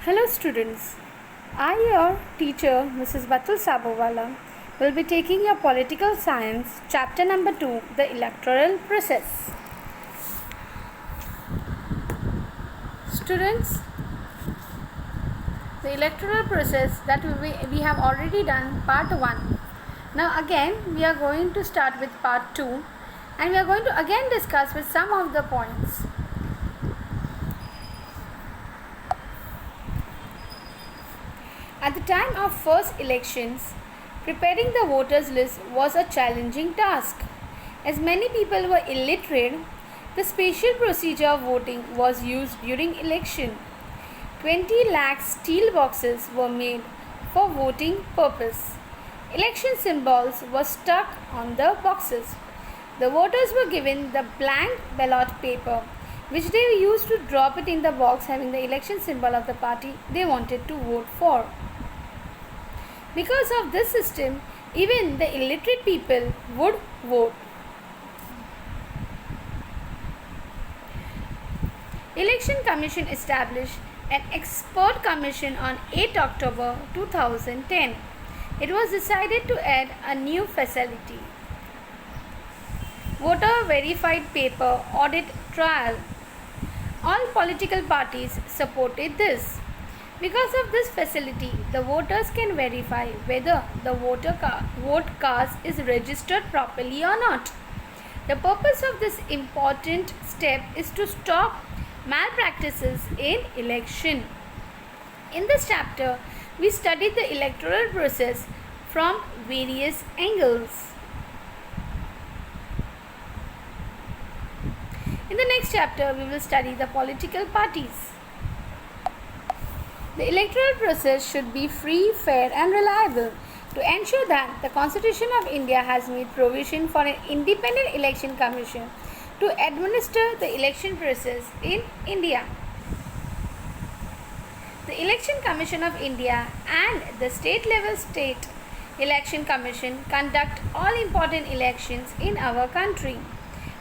Hello students, I your teacher Mrs. Batul Sabowala will be taking your political science chapter number 2, the electoral process. Students, the electoral process that we have already done part 1. Now again we are going to start with part 2 and we are going to again discuss with some of the points. At the time of first elections, preparing the voters list was a challenging task. As many people were illiterate, the special procedure of voting was used during election. 20 lakh steel boxes were made for voting purpose. Election symbols were stuck on the boxes. The voters were given the blank ballot paper, which they used to drop it in the box having the election symbol of the party they wanted to vote for. Because of this system, even the illiterate people would vote. Election Commission established an expert commission on 8 October 2010. It was decided to add a new facility: voter verified paper audit trail. All political parties supported this. Because of this facility, the voters can verify whether the vote cast is registered properly or not. The purpose of this important step is to stop malpractices in election. In this chapter, we studied the electoral process from various angles. In the next chapter, we will study the political parties. The electoral process should be free, fair and reliable. To ensure that, the Constitution of India has made provision for an independent election commission to administer the election process in India. The Election Commission of India and the state level state election commission conduct all important elections in our country.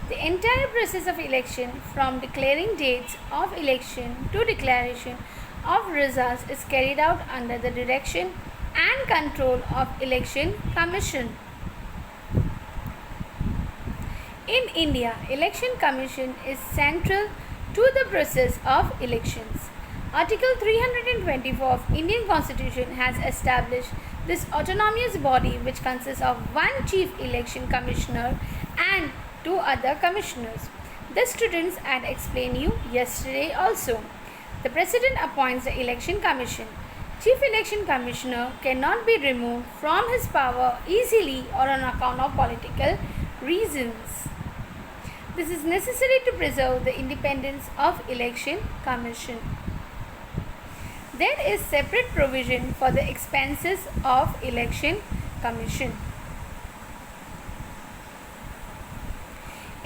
The entire process of election, from declaring dates of election to declaration of results, is carried out under the direction and control of Election Commission. In India, Election Commission is central to the process of elections. Article 324 of Indian Constitution has established this autonomous body, which consists of one Chief Election Commissioner and 2 other commissioners. The students had explained you yesterday also. The President appoints the Election Commission. Chief Election Commissioner cannot be removed from his power easily or on account of political reasons. This is necessary to preserve the independence of Election Commission. There is separate provision for the expenses of Election Commission.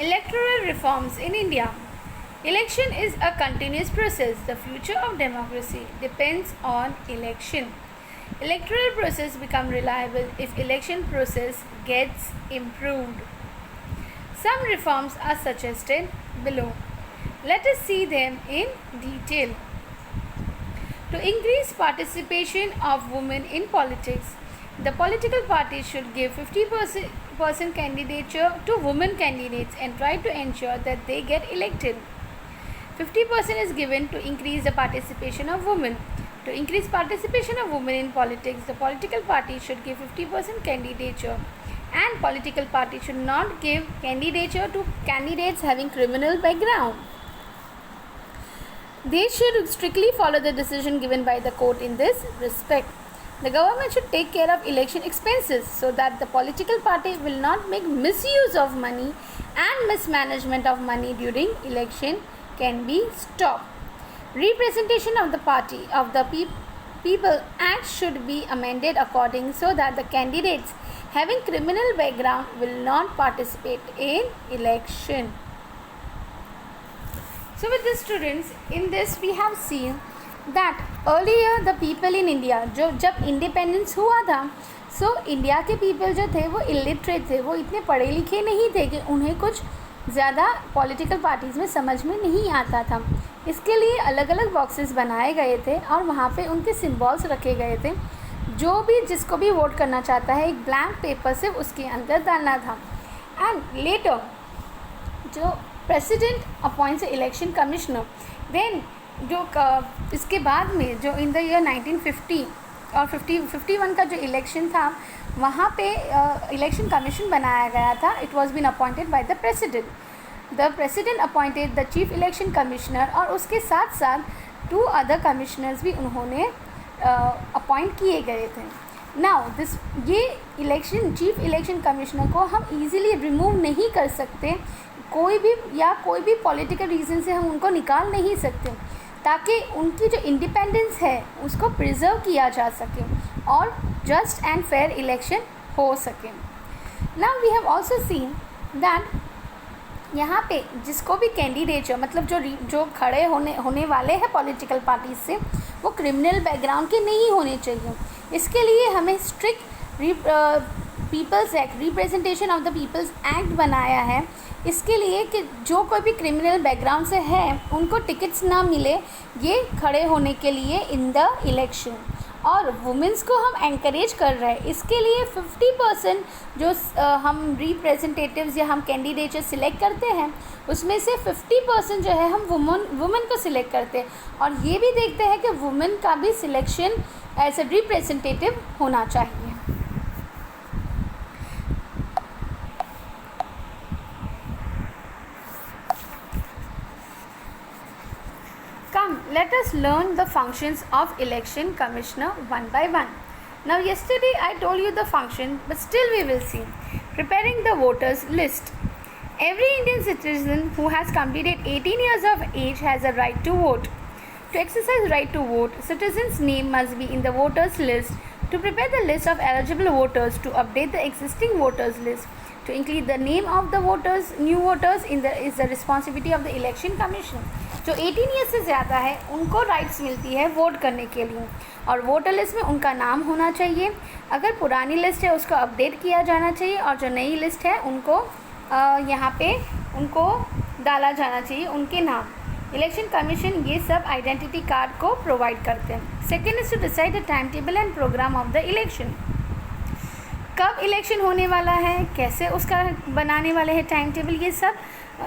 Electoral reforms in India. Election is a continuous process. The future of democracy depends on election. Electoral process become reliable if election process gets improved. Some reforms are suggested below. Let us see them in detail. To increase participation of women in politics, the political parties should give 50% candidature to women candidates and try to ensure that they get elected. 50% is given to increase the participation of women. To increase participation of women in politics, the political party should give 50% candidature, and political party should not give candidature to candidates having criminal background. They should strictly follow the decision given by the court in this respect. The government should take care of election expenses so that the political party will not make misuse of money, and mismanagement of money during election can be stopped. Representation of the party of the people act should be amended according so that the candidates having criminal background will not participate in election. So with the students, in this we have seen that earlier the people in India, जब independence हुआ था, so India के people जो थे वो illiterate थे, वो इतने पढ़े लिखे नहीं थे कि उन्हें कुछ ज़्यादा पॉलिटिकल पार्टीज़ में समझ में नहीं आता था। इसके लिए अलग अलग बॉक्सेस बनाए गए थे और वहाँ पे उनके सिंबल्स रखे गए थे। जो भी जिसको भी वोट करना चाहता है एक ब्लैंक पेपर से उसके अंदर डालना था। एंड लेटर जो president appoints election commissioner, then जो इसके बाद में जो इन द ईयर 1950 और 51 का जो इलेक्शन था वहाँ पे इलेक्शन कमीशन बनाया गया था। It was been appointed by the president appointed the chief election commissioner, और उसके साथ साथ 2 अदर कमिश्नर्स भी उन्होंने अपॉइंट किए गए थे। नाउ ये चीफ इलेक्शन कमिश्नर को हम इजीली रिमूव नहीं कर सकते, कोई भी पॉलिटिकल रीज़न से हम उनको निकाल नहीं सकते, ताकि उनकी जो इंडिपेंडेंस है उसको प्रिजर्व किया जा सके और जस्ट एंड फेयर इलेक्शन हो सके। Now we have also seen that यहाँ पे जिसको भी कैंडिडेट मतलब जो खड़े होने वाले हैं पॉलिटिकल पार्टीज से, वो क्रिमिनल बैकग्राउंड के नहीं होने चाहिए। इसके लिए हमें strict people's act, representation of the people's act बनाया है। इसके लिए कि जो कोई भी क्रिमिनल बैकग्राउंड से है उनको टिकट्स ना मिले ये खड़े होने के लिए इन द इलेक्शन। और वुमेंस को हम एनकरेज कर रहे हैं। इसके लिए 50% जो हम रिप्रेजेंटेटिव्स या हम कैंडिडेट सिलेक्ट करते हैं उसमें से 50% जो है हम वुमेन को सिलेक्ट करते हैं, और ये भी देखते हैं कि वुमेन का भी सिलेक्शन एज ए रिप्रेजेंटेटिव होना चाहिए। Come, let us learn the functions of election commissioner one by one. Now yesterday I told you the function, but still we will see. Preparing the voters list. Every Indian citizen who has completed 18 years of age has a right to vote. To exercise right to vote, citizens' name must be in the voters list. To prepare the list of eligible voters, to update the existing voters list, to include the name of the voters, new voters is the responsibility of the election commission. जो 18 years से ज़्यादा है उनको rights मिलती है vote करने के लिए, और वोटर लिस्ट में उनका नाम होना चाहिए। अगर पुरानी लिस्ट है उसको अपडेट किया जाना चाहिए, और जो नई लिस्ट है उनको यहाँ पे उनको डाला जाना चाहिए उनके नाम। इलेक्शन कमीशन ये सब आइडेंटिटी कार्ड को प्रोवाइड करते हैं। Second is to decide the time table and programme of the election. कब इलेक्शन होने वाला है, कैसे उसका बनाने वाले हैं टाइम टेबल, ये सब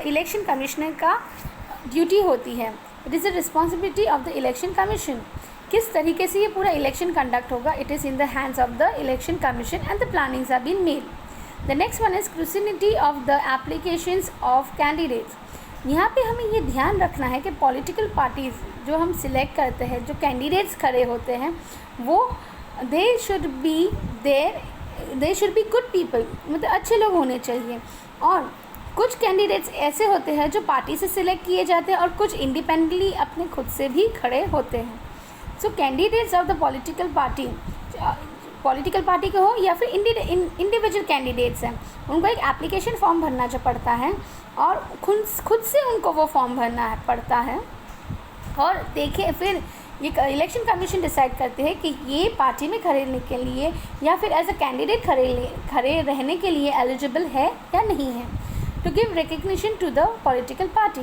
इलेक्शन कमिश्नर का ड्यूटी होती है। It is the responsibility of the election commission. किस तरीके से ये पूरा इलेक्शन कंडक्ट होगा, it is in the hands of the election commission and the plannings are been made. The next one is scrutiny of the applications of candidates. यहाँ पे हमें ये ध्यान रखना है कि पॉलिटिकल पार्टीज़ जो हम सिलेक्ट करते हैं, जो कैंडिडेट्स खड़े होते हैं, वो they should be good people, मतलब अच्छे लोग होने चाहिए। और कुछ कैंडिडेट्स ऐसे होते हैं जो पार्टी से सिलेक्ट किए जाते हैं और कुछ इंडिपेंडेंटली अपने खुद से भी खड़े होते हैं। So candidates of the political party के हो या फिर इंडिविजुअल कैंडिडेट्स हैं, उनको एक एप्लीकेशन फॉर्म भरना जो पड़ता है और खुद से उनको वो फॉर्म भरना पड़ता है। और देखिए फिर ये इलेक्शन कमीशन डिसाइड करते हैं कि ये पार्टी में खड़े के लिए या फिर एज अ कैंडिडेट खड़े रहने के लिए एलिजिबल है या नहीं है। To give recognition to the political party.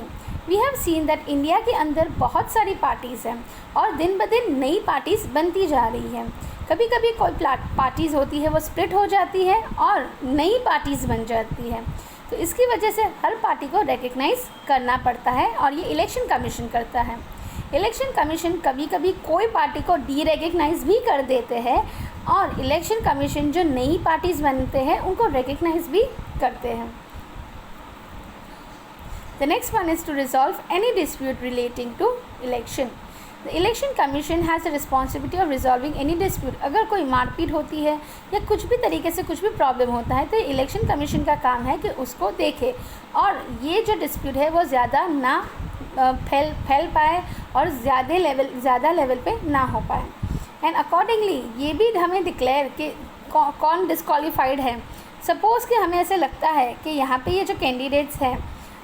We have seen that India के अंदर बहुत सारी पार्टीज़ हैं और दिन ब दिन नई पार्टीज़ बनती जा रही हैं। कभी कभी कोई पार्टीज़ होती है वो स्प्लिट हो जाती है और नई पार्टीज़ बन जाती है, तो इसकी वजह से हर पार्टी को रिकग्नाइज़ करना पड़ता है और ये इलेक्शन कमीशन करता है। इलेक्शन कमीशन कभी कभी कोई पार्टी को डीरेकग्नाइज भी कर देते हैं और इलेक्शन कमीशन जो नई पार्टीज़ बनते हैं उनको रिकग्नाइज भी करते हैं। The next one is to resolve any dispute relating to election. The election commission has the responsibility of resolving any dispute. अगर कोई मारपीट होती है या कुछ भी तरीके से कुछ भी प्रॉब्लम होता है तो इलेक्शन कमीशन का काम है कि उसको देखे और ये जो डिस्प्यूट है वो ज़्यादा ना फैल पाए और ज़्यादा लेवल पे ना हो पाए। एंड अकॉर्डिंगली ये भी हमें डिक्लेयर कि कौन डिस्क्वालीफाइड है। सपोज़ कि हमें ऐसे लगता है कि यहाँ पे ये जो कैंडिडेट्स हैं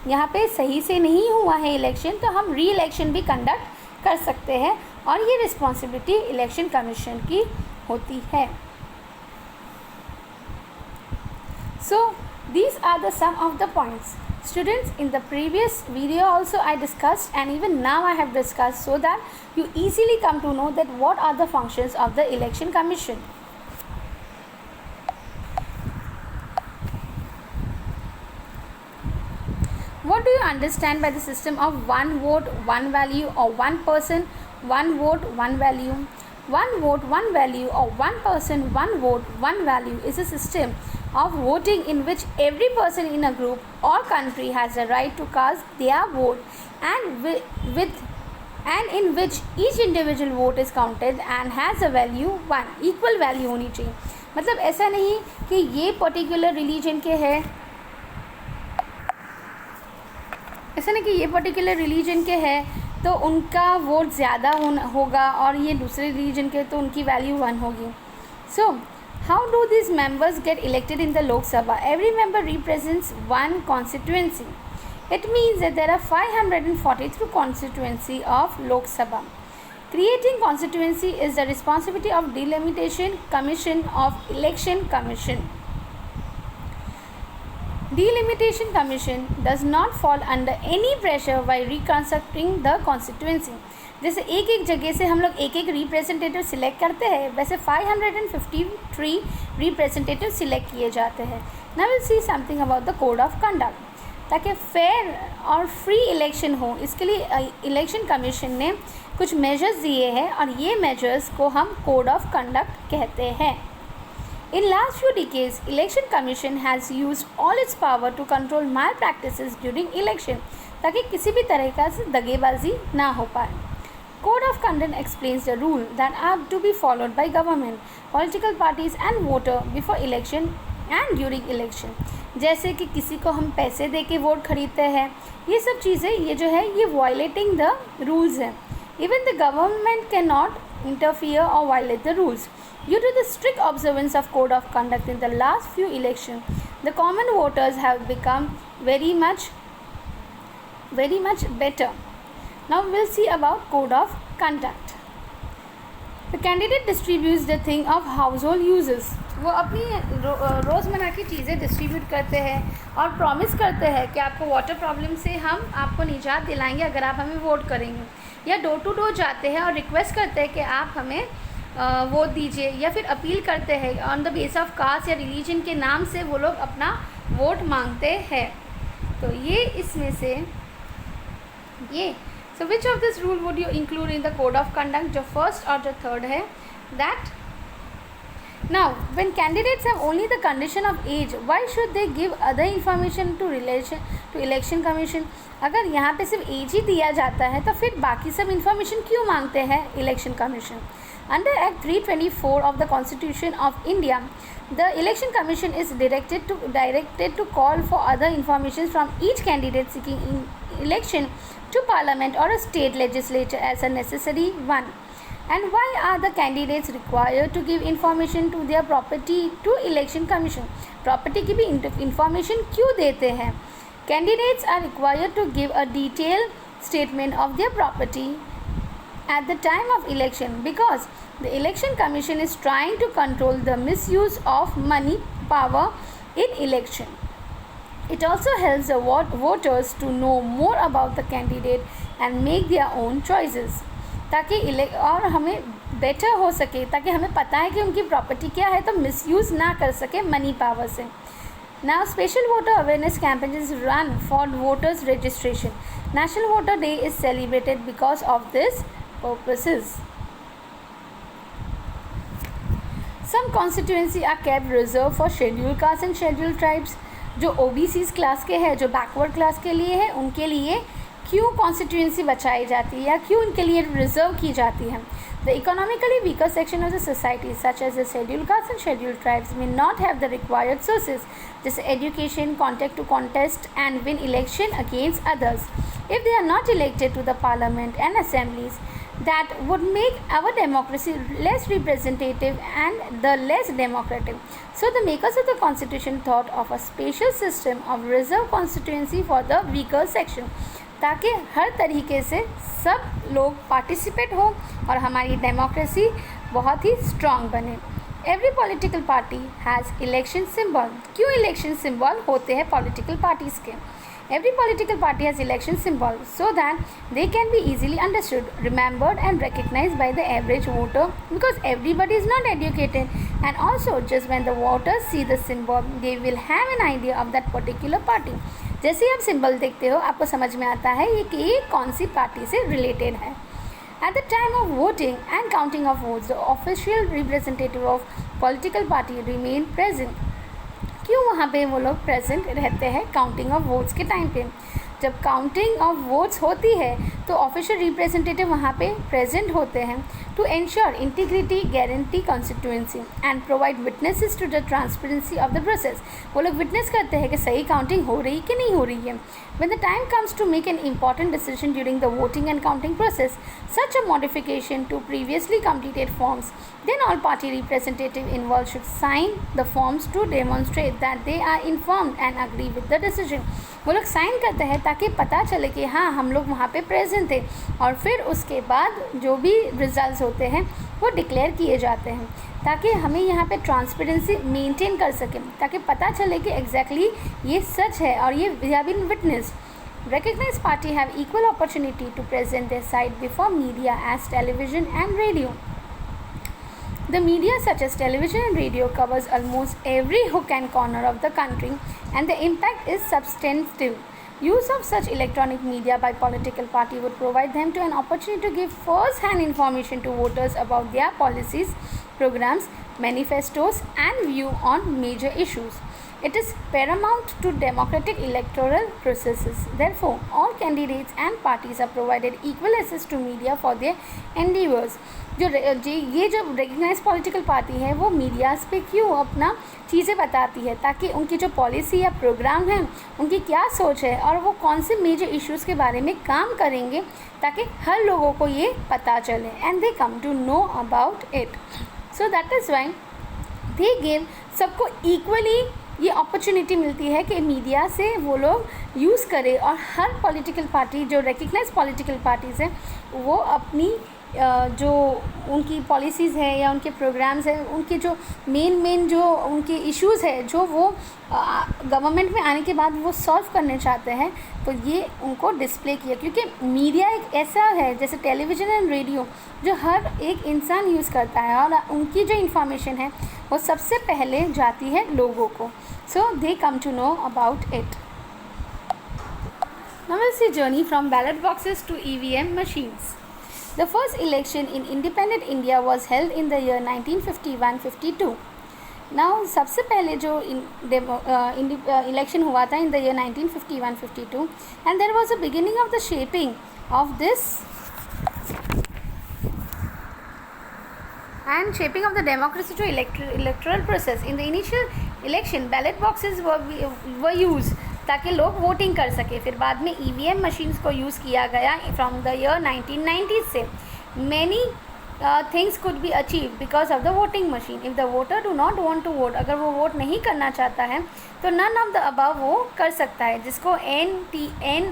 यहाँ पे सही से नहीं हुआ है इलेक्शन, तो हम री इलेक्शन भी कंडक्ट कर सकते हैं और ये रिस्पॉन्सिबिलिटी इलेक्शन कमीशन की होती है। So these are the some of the points. Students, in the previous video also I discussed, and even now I have discussed, so that you easily come to know that what are the functions of the Election Commission. What do you understand by the system of one vote, one value, or one person, one vote, one value? One vote, one value, or one person, one vote, one value is a system of voting in which every person in a group or country has the right to cast their vote, and in which each individual vote is counted and has a value one, equal value होनी चाहिए. मतलब ऐसा नहीं कि ये particular religion के है, ऐसा नहीं कि ये पर्टिकुलर रिलीजन के है तो उनका वोट ज़्यादा होगा और ये दूसरे रिलीजन के तो उनकी वैल्यू 1 होगी. So how do this members get elected in the Lok Sabha? Every member represents one constituency. It means that there are 543 constituency of Lok Sabha. Creating constituency is the responsibility of Delimitation Commission of Election Commission. Delimitation Commission does not fall under any pressure while reconstructing the constituency. जैसे एक एक जगह से हम लोग एक एक representative select करते हैं, वैसे 553 रिप्रेजेंटेटिव सिलेक्ट किए जाते हैं. Now we'll see something about the code of conduct. ताकि फेयर और फ्री इलेक्शन हो, इसके लिए इलेक्शन कमीशन ने कुछ मेजर्स दिए हैं और ये मेजर्स को हम कोड ऑफ कंडक्ट कहते हैं. In last few decades, Election Commission has used all its power to control malpractices during election, ताकि किसी भी तरह का दगेबाजी ना हो पाए. Code of Conduct explains the rule that are to be followed by government, political parties and voter before election and during election. जैसे कि किसी को हम पैसे दे के वोट खरीदते हैं, ये सब चीज़ें ये जो है ये violating the rules है. Even the government cannot interfere or violate the rules. Due to the strict observance of code of conduct in the last few elections, the common voters have become very much better. Now we'll see about code of conduct. The candidate distributes the thing of household uses. वो अपनी रोज़मर्रा की चीज़ें distribute करते हैं और promise करते हैं कि आपको वाटर प्रॉब्लम से हम आपको निजात दिलाएंगे अगर आप हमें वोट करेंगे. या डोर टू डोर जाते हैं और रिक्वेस्ट करते हैं कि आप हमें वोट दीजिए, या फिर अपील करते हैं on the base of caste या रिलीजन के नाम से वो लोग अपना वोट मांगते हैं. तो ये इसमें से ये so which of this rule would you include in the code of conduct? जो फर्स्ट और जो थर्ड है that now when candidates have only the condition of age, why should they give other information to election commission? अगर यहाँ पे सिर्फ as ही दिया जाता है तो फिर बाकी सब इन्फॉर्मेशन क्यों मांगते हैं election commission? Under Act 324 of the Constitution of India, the Election Commission is directed to call for other information from each candidate seeking election to Parliament or a state legislature as a necessary one. And why are the candidates required to give information to their property to Election Commission? Property की भी information क्यों देते हैं? Candidates are required to give a detailed statement of their property at the time of election because the Election Commission is trying to control the misuse of money power in election. It also helps the voters to know more about the candidate and make their own choices. ताकि और हमें better हो सके, ताकि हमें पता है कि उनकी प्रॉपर्टी क्या है तो मिसयूज़ ना कर सके मनी पावर से. Now special voter awareness campaign is run for voters registration. National Voter Day is celebrated because of this purposes. Some constituency are kept reserved for scheduled castes and scheduled tribes. जो OBCs class के हैं, जो backward class के लिए है, उनके लिए क्यों कॉन्स्टिट्यूएंसी बचाई जाती है या क्यों उनके लिए रिजर्व की जाती है? The economically weaker section of the society, such as the scheduled castes and scheduled tribes, may not have the required sources, जैसे education, contact to contest and win election against others. If they are not elected to the parliament and assemblies, that would make our democracy less representative and the less democratic. So the makers of the constitution thought of a special system of reserve constituency for the weaker section, ताकि हर तरीके से सब लोग participate हो और हमारी democracy बहुत ही strong बने. Every political party has election symbol. क्यों इलेक्शन सिंबल होते हैं पॉलिटिकल पार्टीज़ के? Every political party has election symbols so that they can be easily understood, remembered and recognized by the average voter, because everybody is not educated, and also just when the voters see the symbol they will have an idea of that particular party. जैसे ही आप symbol देखते हो आपको समझ में आता है ये कौन सी पार्टी से रिलेटेड है. At the time of voting and counting of votes, the official representative of political party remain present. क्यों वहाँ पे वो लोग प्रेजेंट रहते हैं काउंटिंग ऑफ वोट्स के टाइम पे? जब काउंटिंग ऑफ वोट्स होती है तो ऑफिशियल रिप्रेजेंटेटिव वहाँ पे प्रेजेंट होते हैं to ensure integrity, guarantee constituency and provide witnesses to the transparency of the process. वो लोग विटनेस करते हैं कि सही काउंटिंग हो रही कि नहीं हो रही है. When the time comes to make an important decision during the voting and counting process, such a modification to previously completed forms, then all party representative involved should sign the forms to demonstrate that they are informed and agree with the decision. वो लोग sign करते हैं ताकि पता चले कि हाँ हम लोग वहाँ पे प्रेजेंट थे, और फिर उसके बाद जो भी रिजल्ट्स होते हैं वो डिक्लेयर किए जाते हैं ताकि हमें यहाँ पे ट्रांसपेरेंसी मेंटेन कर सकें, ताकि पता चले कि एग्जैक्टली ये सच है और ये we have been witness. Recognized party have equal opportunity to present their side before media as television and radio. The media such as television and radio covers almost every hook and corner of the country, and the impact is substantive. Use of such electronic media by political party would provide them to an opportunity to give first-hand information to voters about their policies, programs, manifestos and view on major issues. It is paramount to democratic electoral processes. Therefore, all candidates and parties are provided equal access to media for their endeavors. ये जो recognise political party है वो medias पे क्यों अपना चीज़ें बताती है, ताकि उनकी जो पॉलिसी या प्रोग्राम है उनकी क्या सोच है और वो कौन से मेजर इश्यूज़ के बारे में काम करेंगे, ताकि हर लोगों को ये पता चले and they come to know about it. So that is why they give सबको इक्वली ये अपॉर्चुनिटी मिलती है कि मीडिया से वो लोग यूज़ करें, और हर पॉलिटिकल पार्टी जो रेकग्नाइज पॉलिटिकल पार्टीज़ हैं वो अपनी जो उनकी पॉलिसीज़ है या उनके प्रोग्राम्स हैं, उनके जो मेन जो उनके इश्यूज़ है जो वो गवर्नमेंट में आने के बाद वो सॉल्व करने चाहते हैं, तो ये उनको डिस्प्ले किया. क्योंकि मीडिया एक ऐसा है जैसे टेलीविज़न एंड रेडियो जो हर एक इंसान यूज़ करता है, और उनकी जो इन्फॉर्मेशन है वो सबसे पहले जाती है लोगों को. So they come to know about it. Now we'll see journey from ballot boxes to EVM machines. The first election in independent India was held in the year 1951-52. Now सबसे पहले जो election हुआ था in the year 1951-52, and there was a beginning of the shaping of this and shaping of the democracy to electoral process. In the initial election, ballot boxes were used ताकि लोग voting कर सके. फिर बाद में EVM machines को use किया गया फ्रॉम द ईयर 1990 से. Many things could be achieve because of the voting machine. If the voter do not want to vote, अगर वो वोट नहीं करना चाहता है तो नन ऑफ द अबव वो कर सकता है, जिसको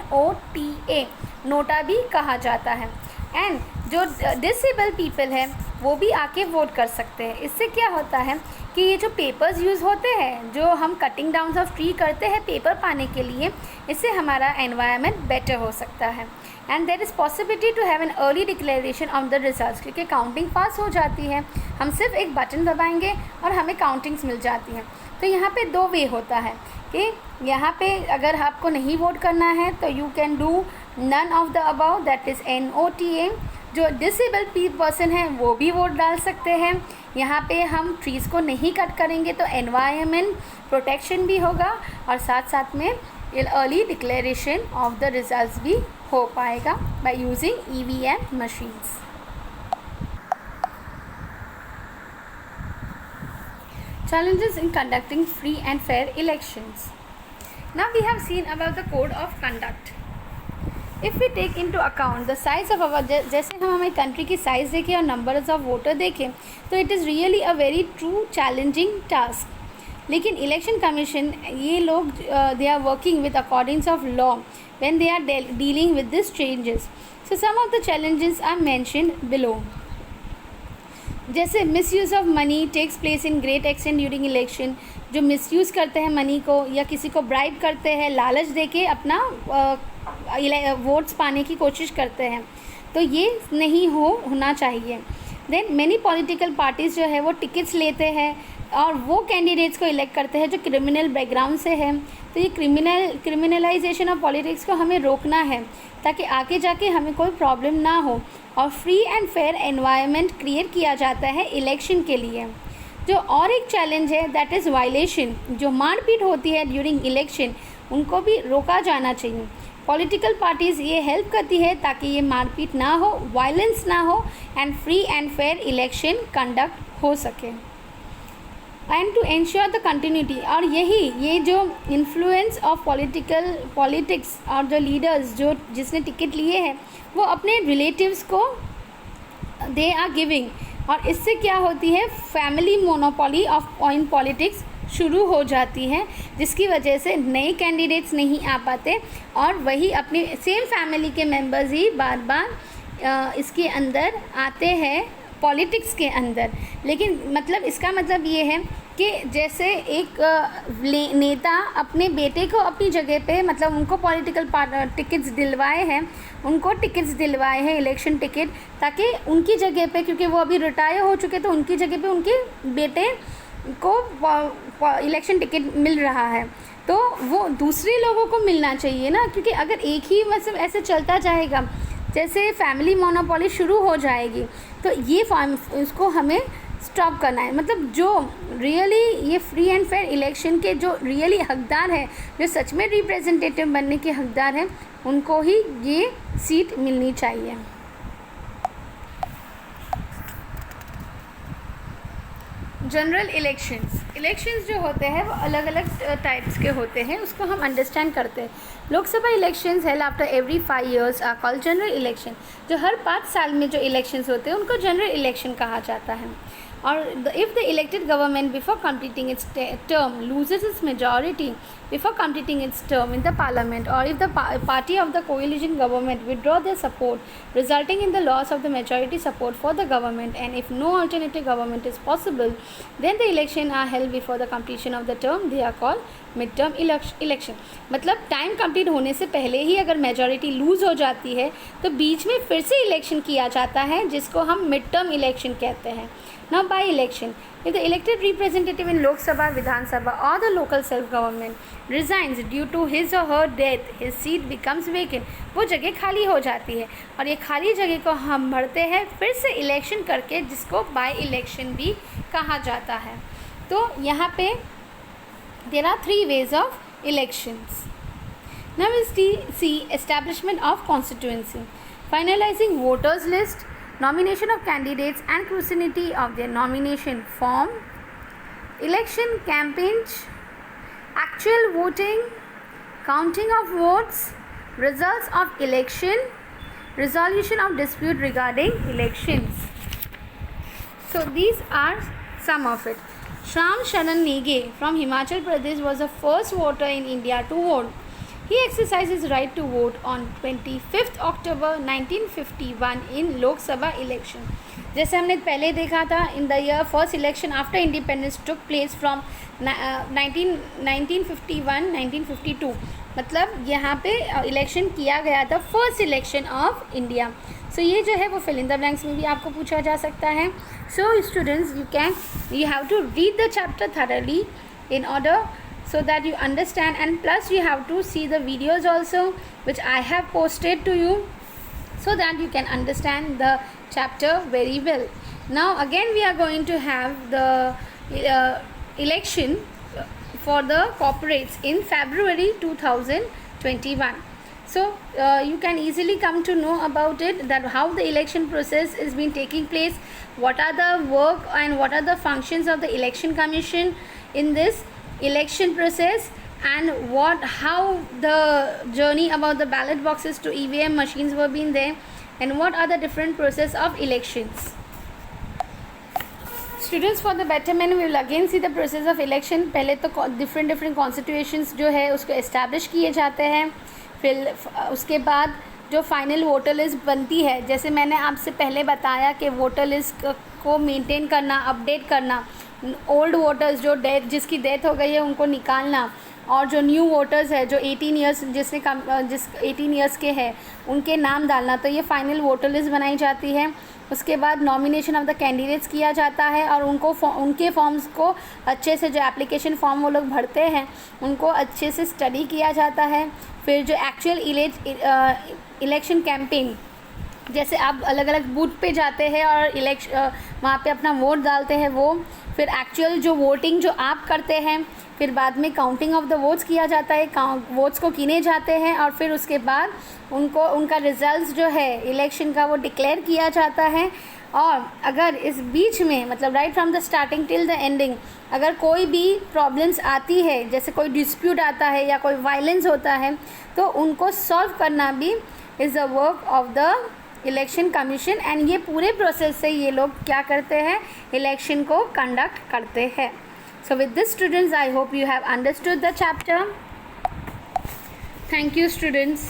NOTA नोटा भी कहा जाता है. एंड जो डिसेबल पीपल है वो भी आके वोट कर सकते हैं. इससे क्या होता है कि ये जो पेपर्स यूज़ होते हैं, जो हम कटिंग डाउन ऑफ ट्री करते हैं पेपर पाने के लिए, इससे हमारा एनवायरनमेंट बेटर हो सकता है. And there is possibility to have an early declaration of the results, क्योंकि काउंटिंग पास हो जाती है, हम सिर्फ एक बटन दबाएंगे और हमें काउंटिंग्स मिल जाती हैं. तो यहाँ पे दो वे होता है कि यहाँ पे अगर आपको नहीं वोट करना है तो you can do none of the above, that is NOTA. जो डिसेबल पर्सन है वो भी वोट डाल सकते हैं. यहाँ पे हम ट्रीज़ को नहीं कट करेंगे तो एनवायरनमेंट प्रोटेक्शन भी होगा, और साथ साथ में early declaration of the results भी हो पाएगा by using EVM machines. Challenges in conducting free and fair elections. Now we have seen about the code of conduct. If we take into account the size of our, जैसे हम हमारी country की size देखें और numbers of voter देखें तो it is really a very true challenging task. लेकिन election commission ये लोग they are working with accordings of law when they are dealing with this changes. So some of the challenges are mentioned below. जैसे misuse of money takes place in great extent during election, जो misuse करते हैं money को या किसी को bribe करते हैं, लालच देके अपना वोट्स पाने की कोशिश करते हैं, तो ये नहीं होना चाहिए। देन मेनी पॉलिटिकल पार्टीज़ जो है वो टिकट्स लेते हैं और वो कैंडिडेट्स को इलेक्ट करते हैं जो क्रिमिनल बैकग्राउंड से है। तो ये क्रिमिनलाइजेशन ऑफ पॉलिटिक्स को हमें रोकना है ताकि आगे जाके हमें कोई प्रॉब्लम ना हो, और free and fair environment create किया जाता है इलेक्शन के लिए। जो और एक चैलेंज है दैट इज़ वायलेशन, जो मारपीट होती है ड्यूरिंग इलेक्शन उनको भी रोका जाना चाहिए। पॉलिटिकल पार्टीज़ ये हेल्प करती है ताकि ये मारपीट ना हो, वायलेंस ना हो and free and fair election conduct हो सके। And to ensure the continuity, और ये जो इन्फ्लुएंस ऑफ पॉलिटिक्स और जो लीडर्स जो जिसने टिकट लिए हैं वो अपने रिलेटिव्स को दे आर गिविंग, और इससे क्या होती है family monopoly of in politics शुरू हो जाती है, जिसकी वजह से नए कैंडिडेट्स नहीं आ पाते और वही अपनी सेम फैमिली के मेंबर्स ही बार बार इसके अंदर आते हैं पॉलिटिक्स के अंदर। लेकिन मतलब इसका मतलब ये है कि जैसे एक नेता अपने बेटे को अपनी जगह पे मतलब उनको पॉलिटिकल टिकट्स दिलवाए हैं इलेक्शन टिकट, ताकि उनकी जगह पे, क्योंकि वो अभी रिटायर हो चुके तो उनकी जगह पे उनके बेटे को इलेक्शन टिकट मिल रहा है, तो वो दूसरे लोगों को मिलना चाहिए ना, क्योंकि अगर एक ही मतलब ऐसे चलता जाएगा जैसे फैमिली मोनोपोली शुरू हो जाएगी, तो ये इसको हमें स्टॉप करना है। मतलब जो रियली ये फ्री एंड फेयर इलेक्शन के जो रियली हकदार हैं, जो सच में रिप्रेजेंटेटिव बनने के हकदार हैं, उनको ही ये सीट मिलनी चाहिए। जनरल इलेक्शंस जो होते हैं वो अलग अलग टाइप्स के होते हैं, उसको हम अंडरस्टैंड करते हैं। Lok Sabha elections held after every 5 years are called general election. जो हर 5 साल में जो इलेक्शंस होते हैं उनको जनरल इलेक्शन कहा जाता है। और if the elected government before completing its term loses its majority before completing its term in the parliament, or if the party of the coalition government withdraw their support resulting in the loss of the majority support for the government, and if no alternative government is possible, then the election are held before the completion of the term, they are called mid term election। मतलब time complete होने से पहले ही अगर majority loose हो जाती है तो बीच में फिर से इलेक्शन किया जाता है, जिसको हम मिड टर्म इलेक्शन कहते हैं। Now by election, if the elected representative in Lok Sabha, Vidhan Sabha or the local self government resigns due to his or her death, his seat becomes vacant। वो जगह खाली हो जाती है और ये खाली जगह को हम भरते हैं फिर से इलेक्शन करके, जिसको बाय इलेक्शन भी कहा जाता है। तो यहाँ पे there are 3 ways of elections। Now we see establishment of constituency, finalizing voters list, nomination of candidates and scrutiny of their nomination form, election campaigns, actual voting, counting of votes, results of election, resolution of dispute regarding elections। So these are some of it। Shyam Sharan Nege from Himachal Pradesh was the first voter in India to vote। He exercised his right to vote on 25th October 1951 in Lok Sabha election। जैसे हमने पहले देखा था, in the year first election after independence took place from 1952, मतलब यहाँ पे election किया गया था, फर्स्ट इलेक्शन ऑफ इंडिया। सो ये जो है वो फिल इन द ब्लैंक्स में भी आपको पूछा जा सकता है। So students you have to read the chapter thoroughly in order so that you understand, and plus you have to see the videos also which I have posted to you so that you can understand the chapter very well. Now again we are going to have the election for the corporates in February 2021. So you can easily come to know about it, that how the election process is been taking place, what are the work and what are the functions of the election commission in this election process, and how the journey about the ballot boxes to EVM machines were being there, and what are the different process of elections। Students, for the betterment we will again see the process of election। पहले तो different constitutions जो है उसको establish किए जाते हैं, फिर उसके बाद जो फाइनल वोटर लिस्ट बनती है, जैसे मैंने आपसे पहले बताया कि वोटर लिस्ट को मेंटेन करना, अपडेट करना, ओल्ड वोटर्स जो जिसकी डेथ हो गई है उनको निकालना, और जो न्यू वोटर्स है जो 18 ईयर्स जिस 18 ईयर्स के हैं उनके नाम डालना। तो ये फाइनल वोटर लिस्ट बनाई जाती है। उसके बाद नॉमिनेशन ऑफ द कैंडिडेट्स किया जाता है और उनके फॉर्म्स को अच्छे से, जो एप्लीकेशन फॉर्म वो लोग भरते हैं उनको अच्छे से स्टडी किया जाता है। फिर जो एक्चुअल इलेक्शन कैंपेन, जैसे आप अलग अलग बूथ पे जाते हैं और वहाँ पे अपना वोट डालते हैं वो, फिर एक्चुअल जो वोटिंग जो आप करते हैं, फिर बाद में काउंटिंग ऑफ द वोट्स किया जाता है, वोट्स को गिने जाते हैं और फिर उसके बाद उनका रिजल्ट्स जो है इलेक्शन का वो डिक्लेयर किया जाता है। और अगर इस बीच में, मतलब right from the starting till the ending, अगर कोई भी प्रॉब्लम्स आती है, जैसे कोई डिस्प्यूट आता है या कोई वायलेंस होता है, तो उनको सॉल्व करना भी is the work of the election commission. And ये पूरे प्रोसेस से ये लोग क्या करते हैं, इलेक्शन को कंडक्ट करते हैं। So with this students, I hope you have understood the chapter. Thank you students.